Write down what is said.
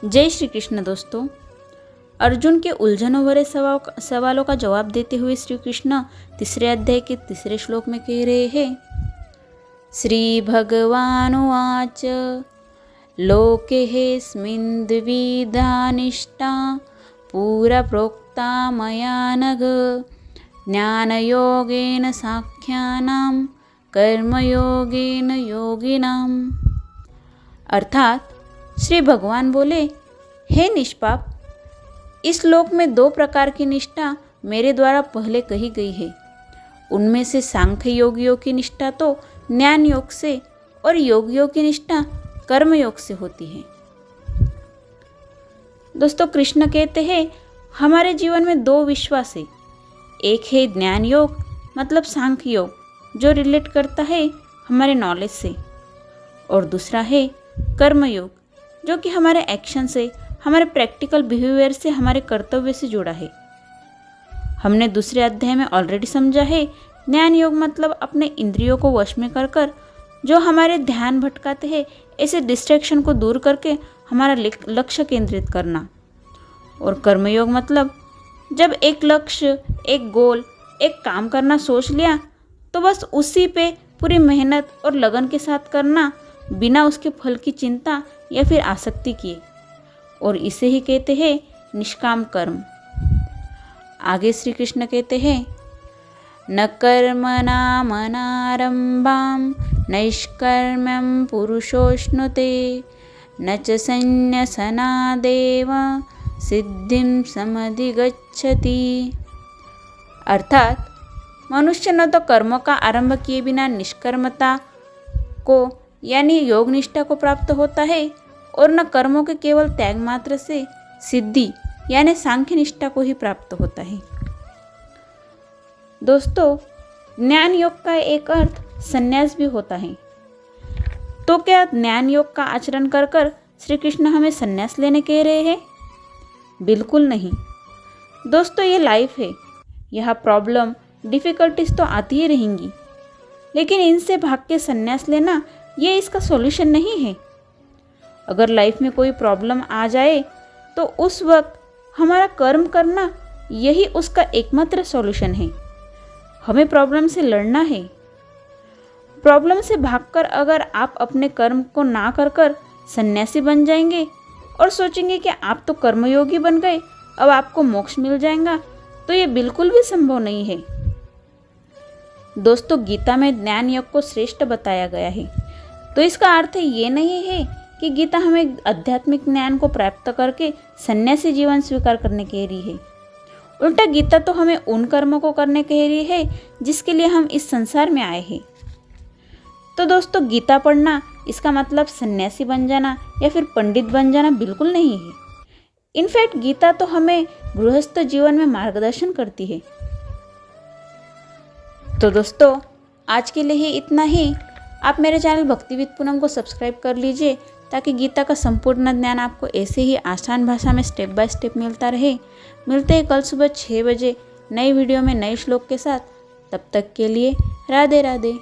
जय श्री कृष्ण दोस्तों। अर्जुन के उलझनों भरे सवालों का जवाब देते हुए श्री कृष्ण तीसरे अध्याय के तीसरे श्लोक में कह रहे हैं, श्री भगवानुवाच लोकेऽस्मिन् द्विविधा निष्ठा पूरा प्रोक्ता मया नघ ज्ञानयोगेन साङ्ख्यानां कर्मयोगेन योगिनाम्। अर्थात श्री भगवान बोले, हे निष्पाप, इस लोक में दो प्रकार की निष्ठा मेरे द्वारा पहले कही गई है। उनमें से सांख्य योगियों की निष्ठा तो ज्ञान योग से और योगियों की निष्ठा कर्म योग से होती है। दोस्तों, कृष्ण कहते हैं हमारे जीवन में दो विश्वास है। एक है ज्ञान योग मतलब सांख्य योग जो रिलेट करता है हमारे नॉलेज से, और दूसरा है कर्म योग जो कि हमारे एक्शन से, हमारे प्रैक्टिकल बिहेवियर से, हमारे कर्तव्य से जुड़ा है। हमने दूसरे अध्याय में ऑलरेडी समझा है, ज्ञान योग मतलब अपने इंद्रियों को वश में कर कर जो हमारे ध्यान भटकाते हैं, ऐसे डिस्ट्रैक्शन को दूर करके हमारा लक्ष्य केंद्रित करना। और कर्मयोग मतलब जब एक लक्ष्य, एक गोल, एक काम करना सोच लिया तो बस उसी पे पूरी मेहनत और लगन के साथ करना, बिना उसके फल की चिंता या फिर आसक्ति किए, और इसे ही कहते हैं निष्काम कर्म। आगे श्री कृष्ण कहते हैं, न कर्मणामनारम्भां नैष्कर्म्यं पुरुषोऽश्नुते न च संन्यसनादेव सिद्धिं समधिगच्छति। अर्थात मनुष्य न तो कर्मों का आरंभ किए बिना निष्कर्मता को यानी योग निष्ठा को प्राप्त होता है, और न कर्मों के केवल त्याग मात्र से सिद्धि यानी सांख्य निष्ठा को ही प्राप्त होता है। दोस्तों, ज्ञान योग का एक अर्थ संन्यास भी होता है। तो क्या ज्ञान योग का आचरण कर कर श्री कृष्ण हमें संन्यास लेने कह रहे हैं? बिल्कुल नहीं। दोस्तों, ये लाइफ है, यह प्रॉब्लम, डिफ़िकल्टीज तो आती ही रहेंगी, लेकिन इनसे भाग के संन्यास लेना ये इसका सॉल्यूशन नहीं है। अगर लाइफ में कोई प्रॉब्लम आ जाए तो उस वक्त हमारा कर्म करना यही उसका एकमात्र सॉल्यूशन है। हमें प्रॉब्लम से लड़ना है। प्रॉब्लम से भागकर अगर आप अपने कर्म को ना कर कर सन्यासी बन जाएंगे और सोचेंगे कि आप तो कर्मयोगी बन गए, अब आपको मोक्ष मिल जाएगा, तो ये बिल्कुल भी संभव नहीं है। दोस्तों, गीता में ज्ञान योग को श्रेष्ठ बताया गया है, तो इसका अर्थ ये नहीं है कि गीता हमें आध्यात्मिक ज्ञान को प्राप्त करके सन्यासी जीवन स्वीकार करने कह रही है। उल्टा गीता तो हमें उन कर्मों को करने कह रही है जिसके लिए हम इस संसार में आए हैं। तो दोस्तों, गीता पढ़ना इसका मतलब सन्यासी बन जाना या फिर पंडित बन जाना बिल्कुल नहीं है। इनफैक्ट गीता तो हमें गृहस्थ जीवन में मार्गदर्शन करती है। तो दोस्तों, आज के लिए ही इतना ही। आप मेरे चैनल भक्ति विद पूनम को सब्सक्राइब कर लीजिए ताकि गीता का संपूर्ण ज्ञान आपको ऐसे ही आसान भाषा में स्टेप बाय स्टेप मिलता रहे। मिलते हैं कल सुबह 6 बजे नई वीडियो में नए श्लोक के साथ। तब तक के लिए राधे राधे।